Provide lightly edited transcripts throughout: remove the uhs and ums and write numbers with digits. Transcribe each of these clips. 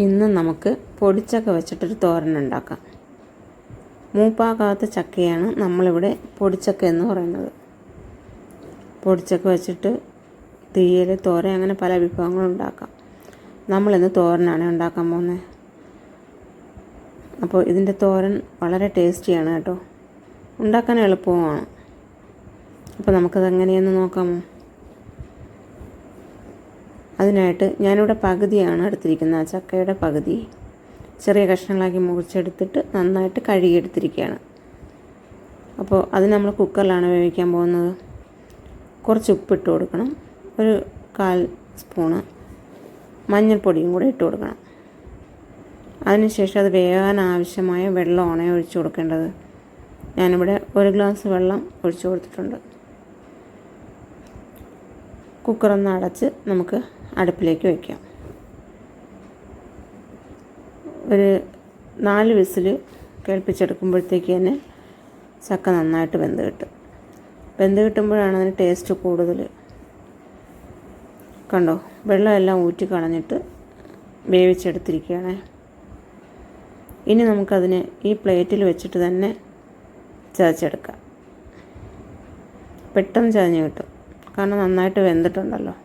ഇന്ന് നമുക്ക് പൊടിച്ചക്ക വെച്ചിട്ടൊരു തോരൻ ഉണ്ടാക്കാം. മൂപ്പാകാത്ത ചക്കയാണ് നമ്മളിവിടെ പൊടിച്ചക്ക എന്ന് പറയുന്നത്. പൊടിച്ചക്ക വെച്ചിട്ട് തീയൽ, തോരൻ, അങ്ങനെ പല വിഭവങ്ങളും ഉണ്ടാക്കാം. നമ്മളിന്ന് തോരനാണ് ഉണ്ടാക്കാൻ പോകുന്നത്. അപ്പോൾ ഇതിൻ്റെ തോരൻ വളരെ ടേസ്റ്റിയാണ് കേട്ടോ, ഉണ്ടാക്കാൻ എളുപ്പവുമാണ്. അപ്പോൾ നമുക്കത് എങ്ങനെയെന്ന് നോക്കാമോ? അതിനായിട്ട് ഞാനിവിടെ പകുതിയാണ് എടുത്തിരിക്കുന്നത്. ചക്കയുടെ പകുതി ചെറിയ കഷ്ണങ്ങളാക്കി മുറിച്ചെടുത്തിട്ട് നന്നായിട്ട് കഴുകിയെടുത്തിരിക്കുകയാണ്. അപ്പോൾ അത് നമ്മൾ കുക്കറിലാണ് വേവിക്കാൻ പോകുന്നത്. കുറച്ച് ഉപ്പിട്ട് കൊടുക്കണം, ഒരു 1/4 സ്പൂണ് മഞ്ഞൾപ്പൊടിയും കൂടെ ഇട്ട് കൊടുക്കണം. അതിനുശേഷം അത് വേകാൻ ആവശ്യമായ വെള്ളമാണ് ഒഴിച്ചു കൊടുക്കേണ്ടത്. ഞാനിവിടെ 1 ഗ്ലാസ് വെള്ളം ഒഴിച്ചു കൊടുത്തിട്ടുണ്ട്. കുക്കറൊന്ന് അടച്ച് നമുക്ക് അടുപ്പിലേക്ക് വയ്ക്കാം. ഒരു 4 വിസിൽ കേൾപ്പിച്ചെടുക്കുമ്പോഴത്തേക്ക് തന്നെ ചക്ക നന്നായിട്ട് വെന്ത് കിട്ടുമ്പോഴാണ് അതിന് ടേസ്റ്റ് കൂടുതൽ. കണ്ടോ, വെള്ളമെല്ലാം ഊറ്റി കളഞ്ഞിട്ട് വേവിച്ചെടുത്തിരിക്കുകയാണ്. ഇനി നമുക്കതിനെ ഈ പ്ലേറ്റിൽ വെച്ചിട്ട് തന്നെ ചതച്ചെടുക്കാം. പെട്ടെന്ന് ചതഞ്ഞ് കിട്ടും, കാരണം നന്നായിട്ട് വെന്തിട്ടുണ്ടല്ലോ.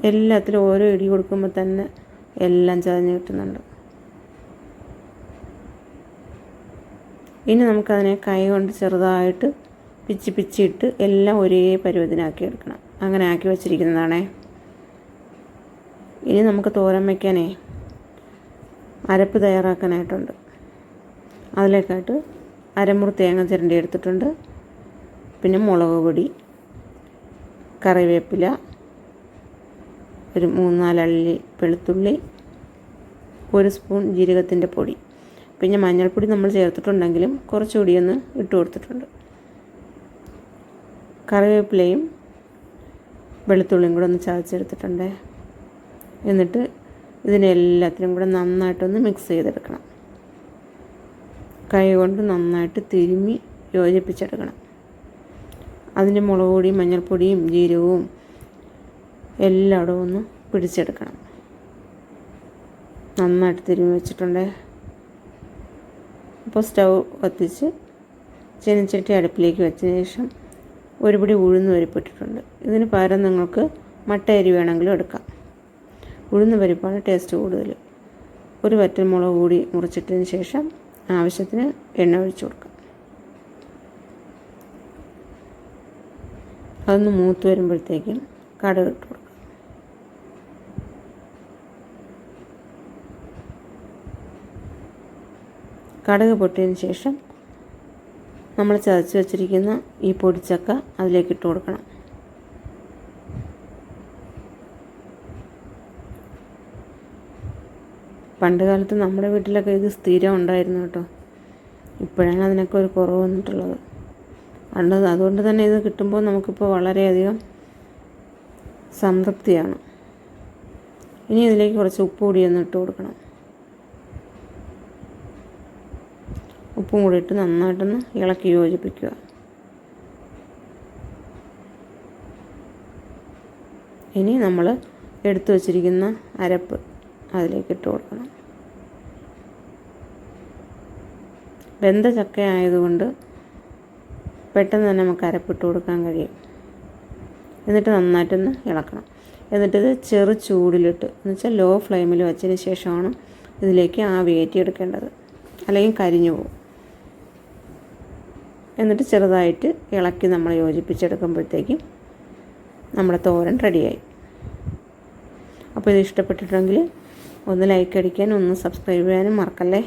എല്ലാത്തിലും ഓരോ ഇടി കൊടുക്കുമ്പോൾ തന്നെ എല്ലാം ചതഞ്ഞ് കിട്ടുന്നുണ്ട്. ഇനി നമുക്കതിനെ കൈ കൊണ്ട് ചെറുതായിട്ട് പിച്ചിട്ട് എല്ലാം ഒരേ പരുവത്തിനാക്കി എടുക്കണം. അങ്ങനെ ആക്കി വച്ചിരിക്കുന്നതാണേ. ഇനി നമുക്ക് തോരൻ വയ്ക്കാനേ അരപ്പ് തയ്യാറാക്കാനായിട്ടുണ്ട്. അതിലേക്കായിട്ട് അരമുറി തേങ്ങ ചിരണ്ടി എടുത്തിട്ടുണ്ട്. പിന്നെ മുളക് പൊടി, കറിവേപ്പില, ഒരു 3-4 അല്ലി വെളുത്തുള്ളി, 1 സ്പൂൺ ജീരകത്തിൻ്റെ പൊടി, പിന്നെ മഞ്ഞൾപ്പൊടി നമ്മൾ ചേർത്തിട്ടുണ്ടെങ്കിലും കുറച്ചുകൂടി ഒന്ന് ഇട്ട് കൊടുത്തിട്ടുണ്ട്. കറിവേപ്പിലയും വെളുത്തുള്ളിയും കൂടെ ഒന്ന് ചതച്ചെടുത്തിട്ടുണ്ട്. എന്നിട്ട് ഇതിനെല്ലാത്തിനും കൂടെ നന്നായിട്ടൊന്ന് മിക്സ് ചെയ്തെടുക്കണം. കൈ കൊണ്ട് നന്നായിട്ട് തിരുമ്മി യോജിപ്പിച്ചെടുക്കണം. അതിൻ്റെ മുളക് പൊടിയും മഞ്ഞൾപ്പൊടിയും ജീരകവും എല്ലായിടവും ഒന്ന് പിടിച്ചെടുക്കണം. നന്നായിട്ട് തിരുമ്മി വെച്ചിട്ടുണ്ട്. അപ്പോൾ സ്റ്റൗ കത്തിച്ച് ചീനച്ചട്ടി അടുപ്പിലേക്ക് വെച്ചതിന് ശേഷം ഒരു പിടി ഉഴുന്ന് പരിപ്പിട്ടിട്ടുണ്ട്. ഇതിന് പകരം നിങ്ങൾക്ക് മട്ട അരി വേണമെങ്കിലും എടുക്കാം. ഉഴുന്ന് പരിപ്പാണ് ടേസ്റ്റ് കൂടുതൽ. ഒരു വറ്റൽ മുളക് കൂടി മുറിച്ചിട്ടതിന് ശേഷം ആവശ്യത്തിന് എണ്ണ ഒഴിച്ചു കൊടുക്കാം. അതൊന്ന് മൂത്ത് വരുമ്പോഴത്തേക്കും കടുക് ഇട്ട് കൊടുക്കാം. കടുക് പൊട്ടിയതിന് ശേഷം നമ്മൾ ചതച്ച് വെച്ചിരിക്കുന്ന ഈ പൊടിച്ചക്ക അതിലേക്ക് ഇട്ട് കൊടുക്കണം. പണ്ട് കാലത്ത് നമ്മുടെ വീട്ടിലൊക്കെ ഇത് സ്ഥിരം ഉണ്ടായിരുന്നു കേട്ടോ. ഇപ്പോഴാണ് അതിനൊക്കെ ഒരു കുറവ് വന്നിട്ടുള്ളത്. അതുകൊണ്ട് തന്നെ ഇത് കിട്ടുമ്പോൾ നമുക്കിപ്പോൾ വളരെയധികം സംതൃപ്തിയാണ്. ഇനി ഇതിലേക്ക് കുറച്ച് ഉപ്പ് കൂടി ഒന്ന് ഇട്ട് കൊടുക്കണം. ഉപ്പും കൂടി ഇട്ട് നന്നായിട്ടൊന്ന് ഇളക്കി യോജിപ്പിക്കുക. ഇനി നമ്മൾ എടുത്തു വച്ചിരിക്കുന്ന അരപ്പ് അതിലേക്ക് ഇട്ട് കൊടുക്കണം. വെന്ത ചക്ക ആയതുകൊണ്ട് പെട്ടെന്ന് തന്നെ നമുക്ക് അരപ്പിട്ട് കൊടുക്കാൻ കഴിയും. എന്നിട്ട് നന്നായിട്ടൊന്ന് ഇളക്കണം. എന്നിട്ടിത് ചെറു ചൂടിലിട്ട്, എന്ന് വെച്ചാൽ ലോ ഫ്ലെയിമിൽ വെച്ചതിന് ശേഷമാണ് ഇതിലേക്ക് ആവി കയറ്റിയെടുക്കേണ്ടത്, അല്ലെങ്കിൽ കരിഞ്ഞു പോകും. എന്നിട്ട് ചെറുതായിട്ട് ഇളക്കി നമ്മൾ യോജിപ്പിച്ചെടുക്കുമ്പോഴത്തേക്കും നമ്മുടെ തോരൻ റെഡിയായി. അപ്പോൾ ഇത് ഇഷ്ടപ്പെട്ടിട്ടുണ്ടെങ്കിൽ ഒന്ന് ലൈക്ക് അടിക്കാനും ഒന്ന് സബ്സ്ക്രൈബ് ചെയ്യാനും മറക്കല്ലേ.